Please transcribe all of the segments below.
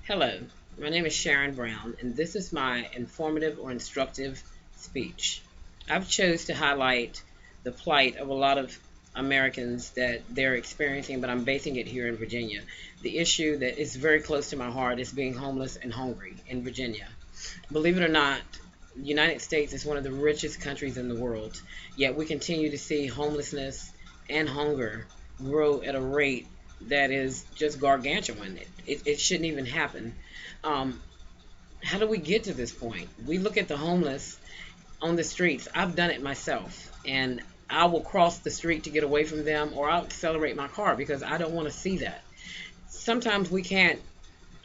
Hello, my name is Sharon Brown, and this is my informative or instructive speech. I've chose to highlight the plight of a lot of Americans that they're experiencing, but I'm basing it here in Virginia. The issue that is very close to my heart is being homeless and hungry in Virginia. Believe it or not, the United States is one of the richest countries in the world, yet we continue to see homelessness and hunger grow at a rate that is just gargantuan. It shouldn't even happen. Um, how do we get to this point? We look at the homeless on the streets. I've done it myself, and I will cross the street to get away from them, or I'll accelerate my car because I don't want to see that. Sometimes we can't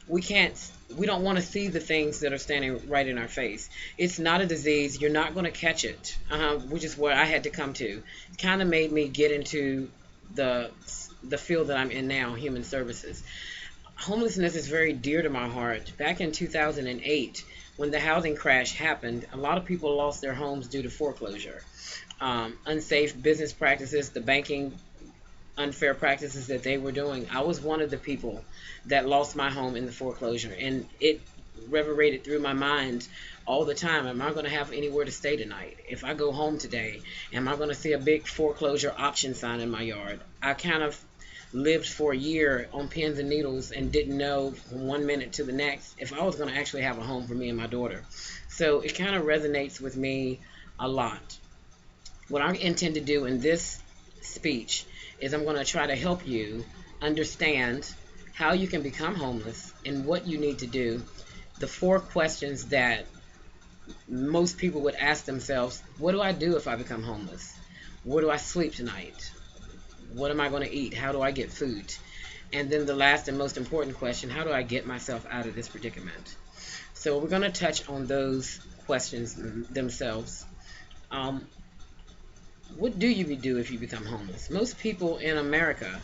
we don't want to see the things that are standing right in our face. It's not a disease. You're not going to catch it, which is where I had to come to. It kind of made me get into the the field that I'm in now, human services. Homelessness is very dear to my heart. Back in 2008, when the housing crash happened, a lot of people lost their homes due to foreclosure, unsafe business practices, the banking unfair practices that they were doing. I was one of the people that lost my home in the foreclosure, and it reverberated through my mind all the time. Am I going to have anywhere to stay tonight? If I go home today, am I going to see a big foreclosure option sign in my yard? I kind of lived for a year on pins and needles and didn't know from one minute to the next if I was going to actually have a home for me and my daughter. So it kind of resonates with me a lot. What I intend to do in this speech is I'm going to try to help you understand how you can become homeless and what you need to do. The four questions that most people would ask themselves: what do I do if I become homeless? Where do I sleep tonight? What am I going to eat? How do I get food? And then the last and most important question: how do I get myself out of this predicament? So we're going to touch on those questions themselves. Um, what do you do if you become homeless? Most people in America,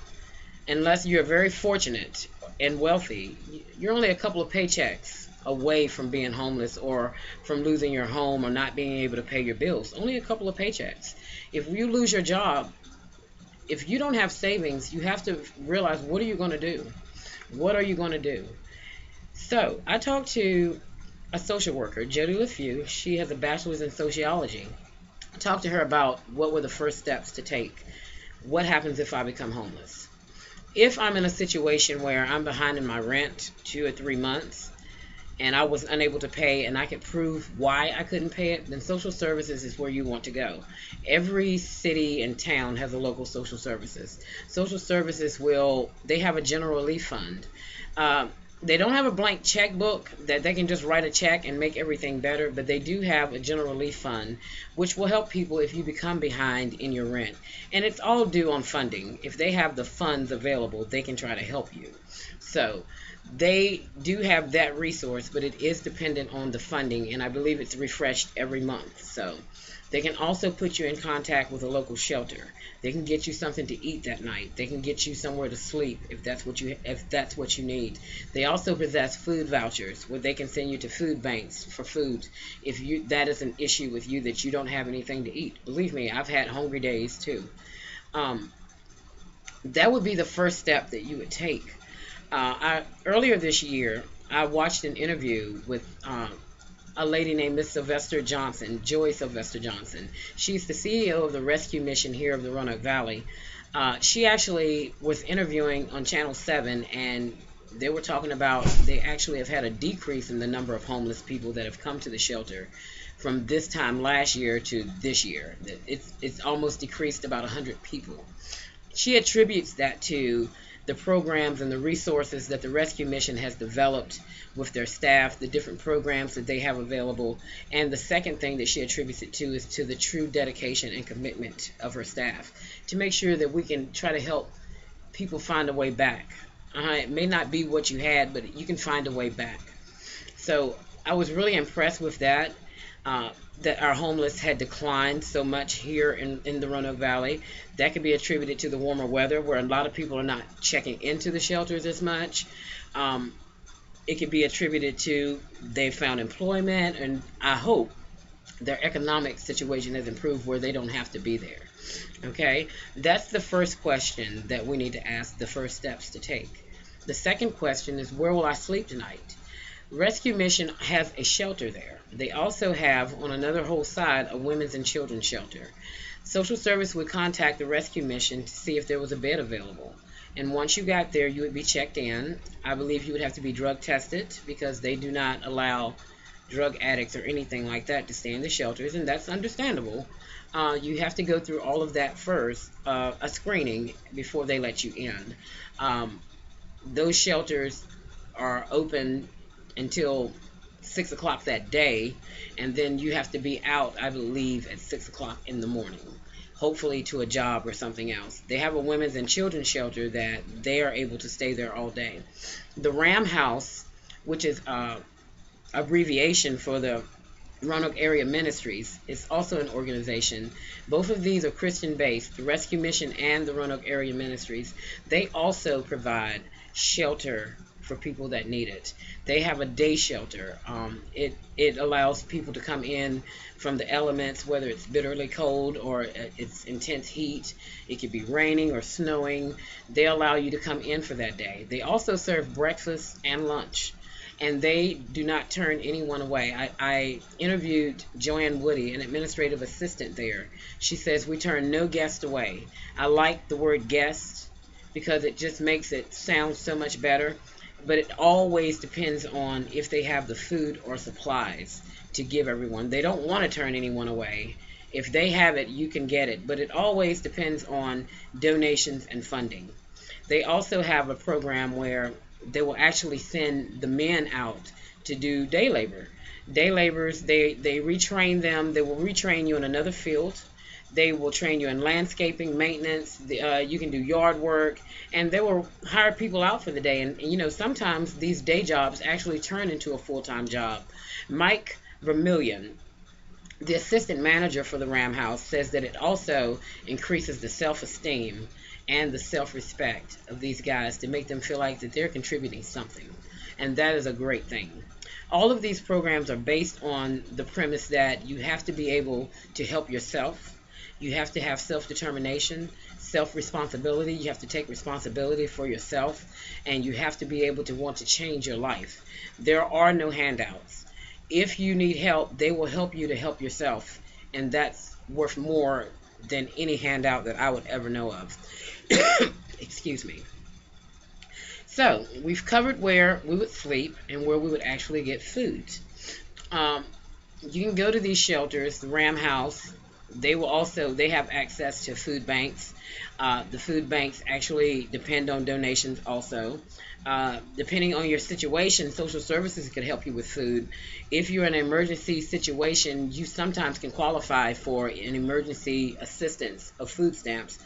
unless you're very fortunate and wealthy, you're only a couple of paychecks away from being homeless or from losing your home or not being able to pay your bills. Only a couple of paychecks. If you lose your job, if you don't have savings, you have to realize, what are you going to do? What are you going to do? So I talked to a social worker, Jody LeFew. She has a bachelor's in sociology. I talked to her about what were the first steps to take. What happens if I become homeless? If I'm in a situation where I'm behind in my rent 2 or 3 months and I was unable to pay and I could prove why I couldn't pay it, then social services is where you want to go. Every city and town has a local social services. Social services they have a general relief fund. They don't have a blank checkbook that they can just write a check and make everything better, but they do have a general relief fund, which will help people if you become behind in your rent. And it's all due on funding. If they have the funds available, they can try to help you. So they do have that resource, but it is dependent on the funding, and I believe it's refreshed every month. So they can also put you in contact with a local shelter. They can get you something to eat that night. They can get you somewhere to sleep if that's what you need. They also possess food vouchers where they can send you to food banks for food if that is an issue with you that you don't have anything to eat. Believe me, I've had hungry days too. Um, that would be the first step that you would take. Earlier this year, I watched an interview with a lady named Miss Sylvester Johnson, Joy Sylvester Johnson. She's the CEO of the rescue mission here of the Roanoke Valley. She actually was interviewing on Channel 7, and they were talking about they actually have had a decrease in the number of homeless people that have come to the shelter from this time last year to this year. It's almost decreased about 100 people. She attributes that to the programs and the resources that the rescue mission has developed with their staff, the different programs that they have available. And the second thing that she attributes it to is to the true dedication and commitment of her staff to make sure that we can try to help people find a way back. It may not be what you had, but you can find a way back. So I was really impressed with that. That our homeless had declined so much here in the Roanoke Valley. That could be attributed to the warmer weather, where a lot of people are not checking into the shelters as much. It could be attributed to they've found employment, and I hope their economic situation has improved where they don't have to be there. Okay, that's the first question that we need to ask, the first steps to take. The second question is, where will I sleep tonight? Rescue Mission has a shelter there. They also have, on another whole side, a women's and children's shelter. Social service would contact the rescue mission to see if there was a bed available. And once you got there, you would be checked in. I believe you would have to be drug tested because they do not allow drug addicts or anything like that to stay in the shelters, and that's understandable. You have to go through all of that first, a screening, before they let you in. Those shelters are open until 6 o'clock that day, and then you have to be out, I believe, at 6 o'clock in the morning, hopefully to a job or something else. They have a women's and children's shelter that they are able to stay there all day. The Ram House, which is abbreviation for the Roanoke Area Ministries, is also an organization. Both of these are Christian based, the Rescue Mission and the Roanoke Area Ministries. They also provide shelter for people that need it. They have a day shelter. It allows people to come in from the elements, whether it's bitterly cold or it's intense heat. It could be raining or snowing. They allow you to come in for that day. They also serve breakfast and lunch, and they do not turn anyone away. I interviewed Joanne Woody, an administrative assistant there. She says, we turn no guest away. I like the word guest because it just makes it sound so much better, but it always depends on if they have the food or supplies to give everyone. They don't want to turn anyone away. If they have it, you can get it, but it always depends on donations and funding. They also have a program where they will actually send the men out to do day labor. Day laborers, they retrain them. They will retrain you in another field. They will train you in landscaping, maintenance. You can do yard work, and they will hire people out for the day. And you know, sometimes these day jobs actually turn into a full-time job. Mike Vermillion, the assistant manager for the Ram House, says that it also increases the self-esteem and the self-respect of these guys to make them feel like that they're contributing something. And that is a great thing. All of these programs are based on the premise that you have to be able to help yourself. You have to have self-determination, self-responsibility. You have to take responsibility for yourself, and you have to be able to want to change your life. There are no handouts. If you need help, they will help you to help yourself, and that's worth more than any handout that I would ever know of. Excuse me. So we've covered where we would sleep and where we would actually get food. You can go to these shelters, the Ram House. They have access to food banks. The food banks actually depend on donations also. Depending on your situation, social services could help you with food. If you're in an emergency situation, you sometimes can qualify for an emergency assistance of food stamps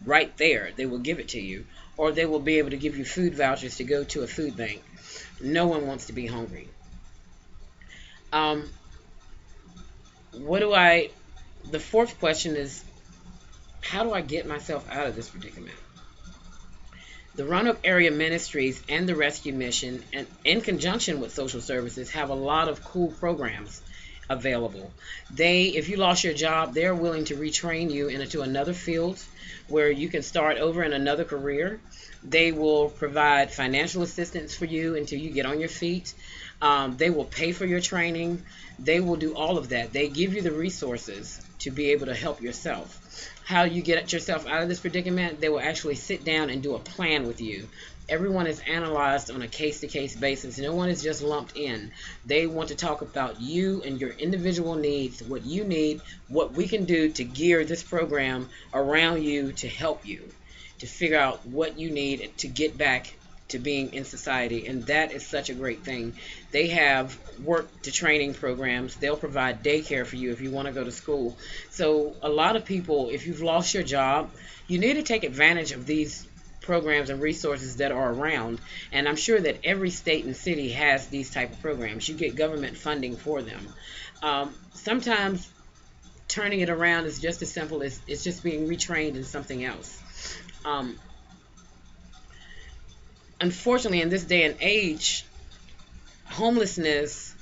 right there. They will give it to you, or they will be able to give you food vouchers to go to a food bank. No one wants to be hungry. The fourth question is, how do I get myself out of this predicament? The Roanoke Area Ministries and the Rescue Mission, and in conjunction with social services, have a lot of cool programs available. If you lost your job, they're willing to retrain you into another field where you can start over in another career. They will provide financial assistance for you until you get on your feet. They will pay for your training. They will do all of that. They give you the resources to be able to help yourself. How you get yourself out of this predicament, they will actually sit down and do a plan with you. Everyone is analyzed on a case-to-case basis. No one is just lumped in. They want to talk about you and your individual needs, what you need, what we can do to gear this program around you to help you, to figure out what you need to get back to being in society. And that is such a great thing. They have work to training programs. They'll provide daycare for you if you want to go to school. So a lot of people, if you've lost your job, you need to take advantage of these programs and resources that are around. And I'm sure that every state and city has these type of programs. You get government funding for them. Sometimes turning it around is just as simple as it's just being retrained in something else. Unfortunately, in this day and age, homelessness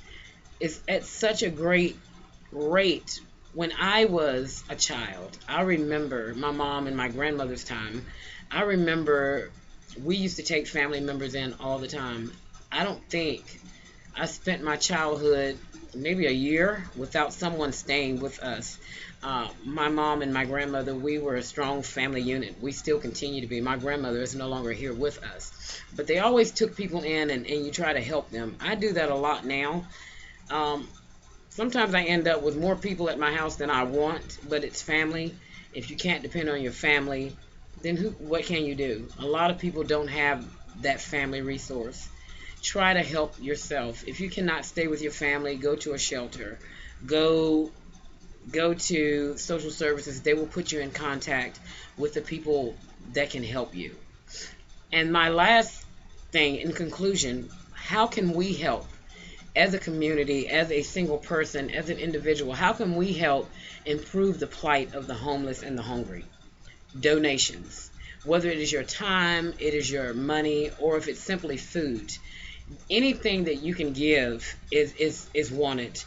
is at such a great rate. When I was a child, I remember my mom and my grandmother's time. I remember We used to take family members in all the time. I don't think I spent my childhood maybe a year without someone staying with us. My mom and my grandmother, we were a strong family unit. We still continue to be. My grandmother is no longer here with us. But they always took people in, and you try to help them. I do that a lot now. Um, Sometimes I end up with more people at my house than I want, but it's family. If you can't depend on your family, then what can you do? A lot of people don't have that family resource. Try to help yourself. If you cannot stay with your family, go to a shelter. Go go to social services. They will put you in contact with the people that can help you. And my last thing in conclusion, how can we help as a community, as a single person, as an individual? How can we help improve the plight of the homeless and the hungry? Donations. Whether it is your time, it is your money, or if it's simply food, anything that you can give is wanted.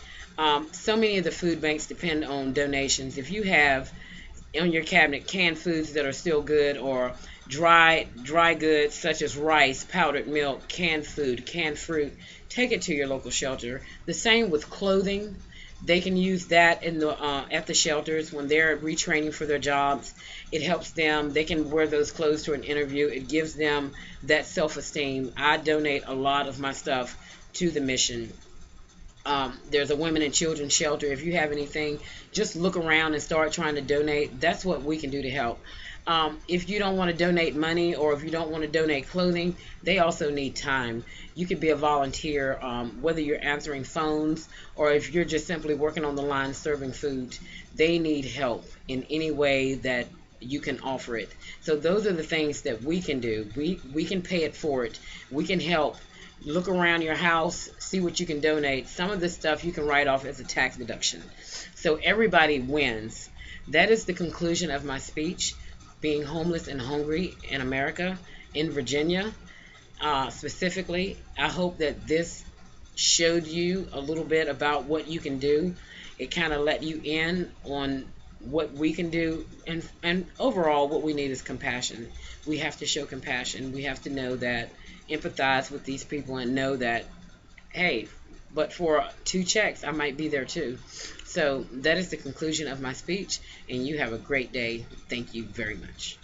So many of the food banks depend on donations. If you have on your cabinet canned foods that are still good, or dry goods such as rice, powdered milk, canned food, canned fruit, take it to your local shelter. The same with clothing. They can use that in the at the shelters when they're retraining for their jobs. It helps them. They can wear those clothes to an interview. It gives them that self-esteem. I donate a lot of my stuff to the mission. There's a women and children shelter. If you have anything, just look around and start trying to donate. That's what we can do to help. If you don't want to donate money, or if you don't want to donate clothing, they also need time. You could be a volunteer, whether you're answering phones or if you're just simply working on the line serving food. They need help in any way that you can offer it. So those are the things that we can do. We can pay it forward. We can help. Look around your house, see what you can donate. Some of this stuff you can write off as a tax deduction. So everybody wins. That is the conclusion of my speech. Being homeless and hungry in America, in Virginia specifically. I hope that this showed you a little bit about what you can do. It kind of let you in on what we can do, and overall what we need is compassion. We have to show compassion. We have to know that, empathize with these people, and know that, hey, but for 2 checks I might be there too. So that is the conclusion of my speech, and you have a great day. Thank you very much.